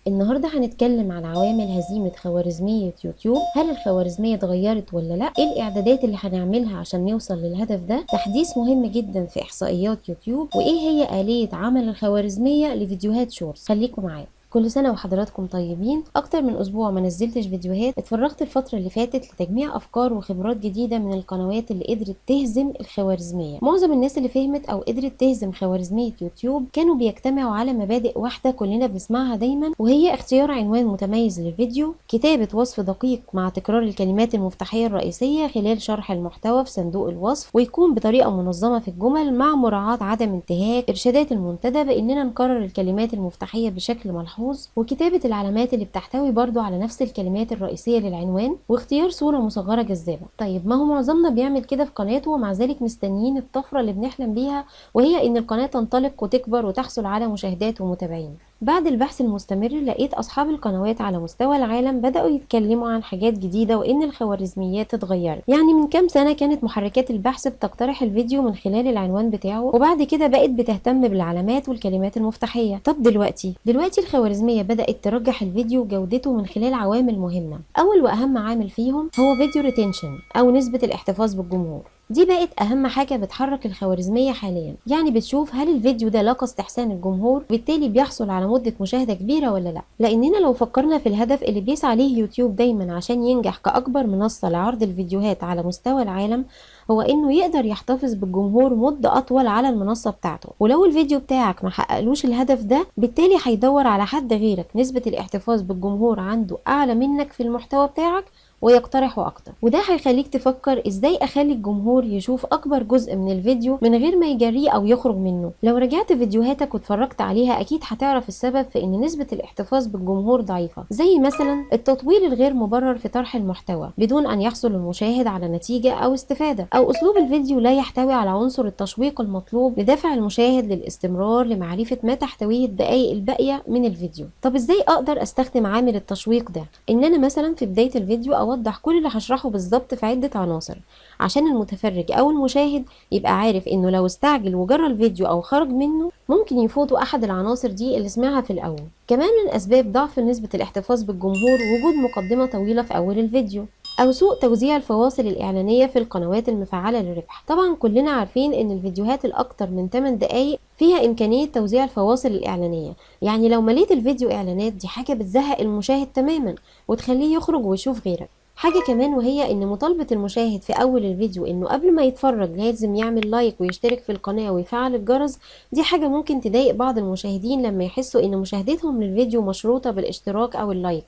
النهارده هنتكلم عن عوامل هزيمة خوارزمية يوتيوب. هل الخوارزمية اتغيرت ولا لا؟ ايه الاعدادات اللي هنعملها عشان نوصل للهدف ده؟ تحديث مهم جدا في احصائيات يوتيوب، وايه هي آلية عمل الخوارزمية لفيديوهات شورتس. خليكم معايا. كل سنة وحضراتكم طيبين. أكتر من أسبوع ما نزلتش فيديوهات. اتفرغت الفترة اللي فاتت لتجميع أفكار وخبرات جديدة من القنوات اللي قدرت تهزم الخوارزمية. معظم الناس اللي فهمت أو قدرت تهزم خوارزمية يوتيوب كانوا بيجتمعوا على مبادئ واحدة كلنا بنسمعها دايما، وهي اختيار عنوان متميز للفيديو، كتابة وصف دقيق مع تكرار الكلمات المفتاحية الرئيسية خلال شرح المحتوى في صندوق الوصف، ويكون بطريقة منظمة في الجمل مع مراعاة عدم انتهاك إرشادات المنتدى بإننا نكرر الكلمات المفتاحية بشكل ملحوظ، وكتابة العلامات اللي بتحتوي برضو على نفس الكلمات الرئيسية للعنوان، واختيار صورة مصغرة جذابة. طيب ما هو معظمنا بيعمل كده في قناته، ومع ذلك مستنيين الطفرة اللي بنحلم بيها، وهي ان القناة تنطلق وتكبر وتحصل على مشاهدات ومتابعين. بعد البحث المستمر لقيت أصحاب القنوات على مستوى العالم بدأوا يتكلموا عن حاجات جديدة، وإن الخوارزميات اتغيرت. يعني من كام سنة كانت محركات البحث بتقترح الفيديو من خلال العنوان بتاعه، وبعد كده بقت بتهتم بالعلامات والكلمات المفتاحية. طب دلوقتي الخوارزمية بدأت ترجح الفيديو وجودته من خلال عوامل مهمة. أول وأهم عامل فيهم هو فيديو ريتنشن أو نسبة الاحتفاظ بالجمهور. دي بقت أهم حاجة بتحرك الخوارزمية حاليا. يعني بتشوف هل الفيديو ده لقى استحسان الجمهور، بالتالي بيحصل على مدة مشاهدة كبيرة ولا لا. لأننا لو فكرنا في الهدف اللي بيسعى ليه يوتيوب دايما عشان ينجح كأكبر منصة لعرض الفيديوهات على مستوى العالم، هو إنه يقدر يحتفظ بالجمهور مدة أطول على المنصة بتاعته. ولو الفيديو بتاعك محققلوش الهدف ده، بالتالي هيدور على حد غيرك نسبة الاحتفاظ بالجمهور عنده أعلى منك في المحتوى بتاعك ويقترحوا اكتر. وده هيخليك تفكر ازاي اخلي الجمهور يشوف اكبر جزء من الفيديو من غير ما يجريه او يخرج منه. لو رجعت فيديوهاتك واتفرجت عليها اكيد هتعرف السبب في ان نسبة الاحتفاظ بالجمهور ضعيفة، زي مثلا التطويل الغير مبرر في طرح المحتوى بدون ان يحصل المشاهد على نتيجة او استفادة، او اسلوب الفيديو لا يحتوي على عنصر التشويق المطلوب لدفع المشاهد للاستمرار لمعرفة ما تحتويه الدقائق الباقية من الفيديو. طب ازاي اقدر استخدم عامل التشويق ده؟ ان انا مثلا في بداية الفيديو اوضح كل اللي هشرحه بالظبط في عدة عناصر، عشان المتفرج او المشاهد يبقى عارف انه لو استعجل وجرى الفيديو او خرج منه ممكن يفوته احد العناصر دي اللي سمعها في الاول. كمان من اسباب ضعف نسبة الاحتفاظ بالجمهور وجود مقدمة طويلة في اول الفيديو، او سوء توزيع الفواصل الاعلانية في القنوات المفعلة للربح. طبعا كلنا عارفين ان الفيديوهات الاكتر من 8 دقايق فيها امكانية توزيع الفواصل الاعلانية. يعني لو مليت الفيديو اعلانات، دي حاجة بتزهق المشاهد تماما وتخليه يخرج ويشوف غيرك. حاجة كمان وهي ان مطالبة المشاهد في اول الفيديو انه قبل ما يتفرج لازم يعمل لايك ويشترك في القناة ويفعل الجرس، دي حاجة ممكن تضايق بعض المشاهدين لما يحسوا ان مشاهدتهم للفيديو مشروطة بالاشتراك او اللايك،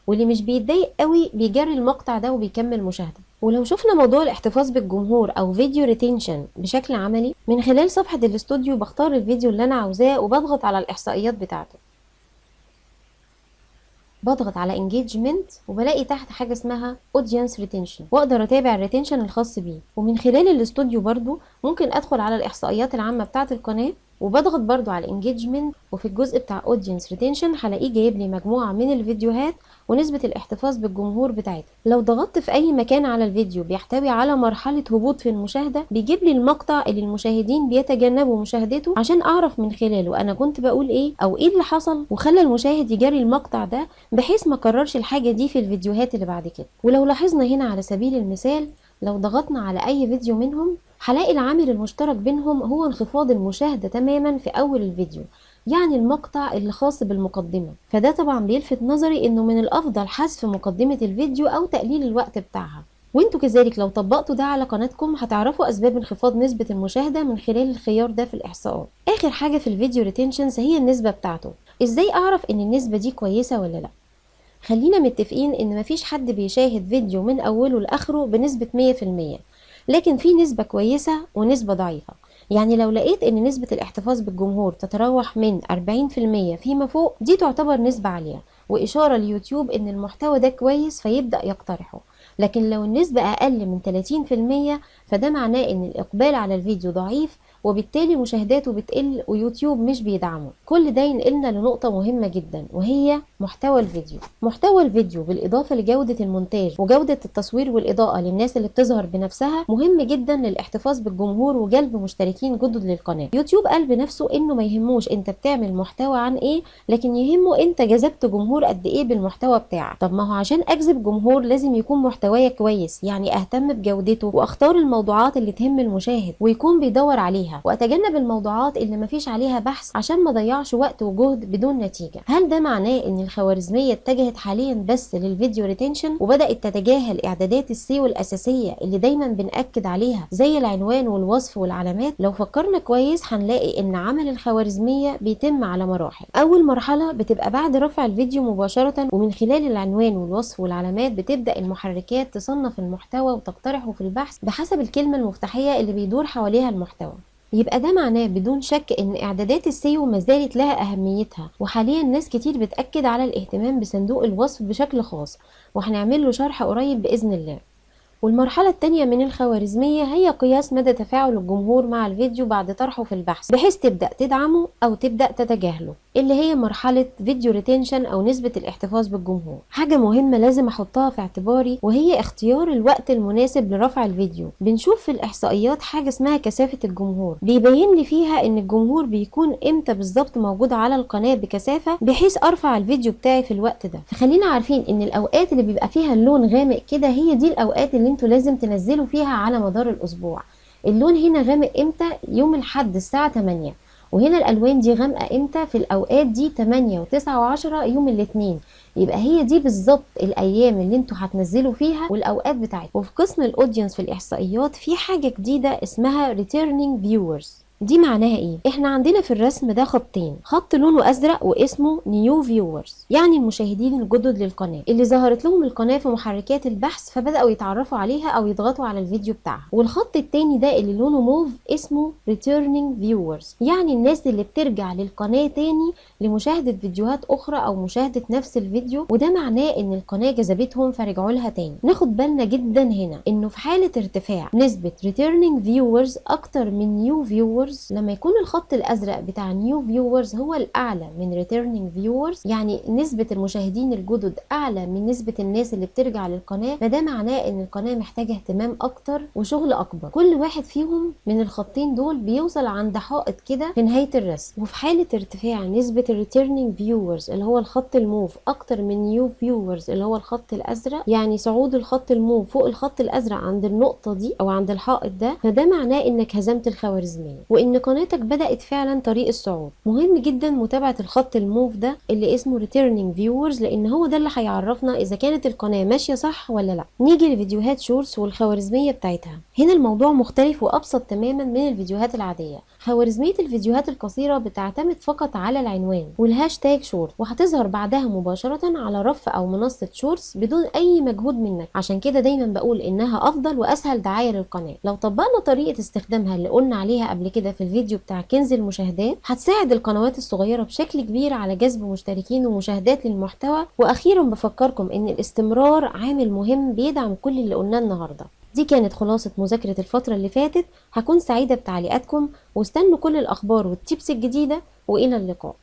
واللي مش بيتضايق قوي بيجري المقطع ده وبيكمل مشاهدة. ولو شفنا موضوع الاحتفاظ بالجمهور او فيديو ريتينشن بشكل عملي، من خلال صفحة الاستوديو بختار الفيديو اللي انا عاوزاه وبضغط على الاحصائيات بتاعته، بضغط على engagement وبلاقي تحت حاجة اسمها audience retention، واقدر اتابع الريتنشن الخاص بيه. ومن خلال الاستوديو برضو ممكن ادخل على الاحصائيات العامة بتاعة القناة وبضغط برضو على engagement، وفي الجزء بتاع audience retention هلاقيه جايب لي مجموعة من الفيديوهات ونسبة الاحتفاظ بالجمهور بتاعتها. لو ضغطت في اي مكان على الفيديو بيحتوي على مرحلة هبوط في المشاهدة، بيجيب لي المقطع اللي المشاهدين بيتجنبوا مشاهدته، عشان اعرف من خلاله انا كنت بقول ايه او ايه اللي حصل وخلى المشاهد يجري المقطع ده، بحيث ما كررش الحاجة دي في الفيديوهات اللي بعد كده. ولو لاحظنا هنا على سبيل المثال، لو ضغطنا على اي فيديو منهم هلاقي العامل المشترك بينهم هو انخفاض المشاهدة تماما في اول الفيديو، يعني المقطع اللي خاص بالمقدمة. فده طبعا بيلفت نظري انه من الافضل حذف مقدمة الفيديو او تقليل الوقت بتاعها. وانتوا كذلك لو طبقتوا ده على قناتكم هتعرفوا اسباب انخفاض نسبة المشاهدة من خلال الخيار ده في الاحصاءات. اخر حاجة في الفيديو ريتنشنز هي النسبة بتاعته. ازاي اعرف ان النسبة دي كويسة ولا لا؟ خلينا متفقين ان مفيش حد بيشاهد فيديو من اوله لاخره بنسبة 100%، لكن في نسبة كويسة ونسبة ضعيفة. يعني لو لقيت ان نسبة الاحتفاظ بالجمهور تتراوح من 40% فيما فوق، دي تعتبر نسبة عالية واشارة ليوتيوب ان المحتوى ده كويس فيبدأ يقترحه. لكن لو النسبة اقل من 30%، فده معناه ان الاقبال على الفيديو ضعيف وبالتالي مشاهداته بتقل ويوتيوب مش بيدعمه. كل ده ينقلنا لنقطة مهمة جدا، وهي محتوى الفيديو. محتوى الفيديو بالإضافة لجودة المونتاج وجودة التصوير والإضاءة للناس اللي بتظهر بنفسها مهم جدا للاحتفاظ بالجمهور وجلب مشتركين جدد للقناة. يوتيوب قال بنفسه إنه ما يهموش أنت بتعمل محتوى عن إيه، لكن يهمه أنت جذبت جمهور قد إيه بالمحتوى بتاعك. طب ما هو عشان أجذب جمهور لازم يكون محتوايا كويس، يعني أهتم بجودته وأختار الموضوعات اللي تهم المشاهد ويكون بيدور عليها، وأتجنب الموضوعات اللي مفيش عليها بحث عشان ما ضيعش وقت وجهد بدون نتيجة. هل ده معناه إن الخوارزمية اتجهت حاليا بس للفيديو ريتنشن وبدأت تتجاهل إعدادات السيو الأساسية اللي دايما بنأكد عليها زي العنوان والوصف والعلامات؟ لو فكرنا كويس هنلاقي إن عمل الخوارزمية بيتم على مراحل. أول مرحلة بتبقى بعد رفع الفيديو مباشرة، ومن خلال العنوان والوصف والعلامات بتبدأ المحركات تصنف المحتوى وتقترحه في البحث بحسب الكلمة المفتاحية اللي بيدور حواليها المحتوى. يبقى ده معناه بدون شك ان اعدادات السيو ما زالت لها اهميتها، وحاليا ناس كتير بتأكد على الاهتمام بصندوق الوصف بشكل خاص، وهنعمل له شرح قريب بإذن الله. والمرحلة التانية من الخوارزمية هي قياس مدى تفاعل الجمهور مع الفيديو بعد طرحه في البحث، بحيث تبدأ تدعمه أو تبدأ تتجاهله، اللي هي مرحلة فيديو ريتنشن أو نسبة الاحتفاظ بالجمهور. حاجة مهمة لازم أحطها في اعتباري وهي اختيار الوقت المناسب لرفع الفيديو. بنشوف في الإحصائيات حاجة اسمها كثافة الجمهور، بيبين لي فيها إن الجمهور بيكون إمتى بالظبط موجود على القناة بكثافة بحيث أرفع الفيديو بتاعي في الوقت ده. فخلينا عارفين إن الأوقات اللي بيبقى فيها اللون غامق كده هي دي الأوقات اللي انتوا لازم تنزلوا فيها على مدار الأسبوع. اللون هنا غامق إمتى؟ يوم الأحد الساعة 8، وهنا الألوان دي غامقة إمتى؟ في الأوقات دي 8 و9 و10 يوم الاثنين. يبقى هي دي بالظبط الأيام اللي انتوا هتنزلوا فيها والأوقات بتاعتكم. وفي قسم الأودينس في الإحصائيات في حاجة جديدة اسمها returning viewers. دي معناها ايه؟ احنا عندنا في الرسم ده خطين، خط لونه ازرق واسمه نيو فيورز، يعني المشاهدين الجدد للقناه اللي ظهرت لهم القناه في محركات البحث فبداوا يتعرفوا عليها او يضغطوا على الفيديو بتاعها. والخط التاني ده اللي لونه موف اسمه ريتيرنينج فيورز، يعني الناس اللي بترجع للقناه تاني لمشاهده فيديوهات اخرى او مشاهده نفس الفيديو، وده معناه ان القناه جذبتهم فرجعوا لها تاني. ناخد بالنا جدا هنا انه في حاله ارتفاع نسبه ريتيرنينج فيورز اكتر من نيو فيورز، لما يكون الخط الازرق بتاع نيو فيورز هو الاعلى من ريتيرنينج فيورز، يعني نسبه المشاهدين الجدد اعلى من نسبه الناس اللي بترجع للقناه، فده معناه ان القناه محتاجه اهتمام اكتر وشغل اكبر. كل واحد فيهم من الخطين دول بيوصل عند حائط كده في نهايه الرسم. وفي حاله ارتفاع نسبه الريتيرنينج فيورز اللي هو الخط الموف اكتر من نيو فيورز اللي هو الخط الازرق، يعني صعود الخط الموف فوق الخط الازرق عند النقطه دي او عند الحائط ده، فده معناه انك هزمت الخوارزميه وان قناتك بدأت فعلا طريق الصعود. مهم جدا متابعة الخط الموف ده اللي اسمه returning viewers، لان هو ده اللي هيعرفنا اذا كانت القناة ماشية صح ولا لا. نيجي لفيديوهات شورتس والخوارزمية بتاعتها. هنا الموضوع مختلف وابسط تماما من الفيديوهات العادية. خوارزمية الفيديوهات القصيرة بتعتمد فقط على العنوان والهاشتاج شورت، وهتظهر بعدها مباشرة على رف او منصة شورتس بدون اي مجهود منك. عشان كده دايما بقول انها افضل واسهل دعاية للقناة. لو طبقنا طريقة استخدامها اللي قلنا عليها قبل كده في الفيديو بتاع كنز المشاهدات، هتساعد القنوات الصغيرة بشكل كبير على جذب مشتركين ومشاهدات للمحتوى. واخيرا بفكركم ان الاستمرار عامل مهم بيدعم كل اللي قلناه النهارده. دي كانت خلاصة مذاكرة الفترة اللي فاتت. هكون سعيدة بتعليقاتكم، واستنوا كل الأخبار والتيبس الجديدة، وإلى اللقاء.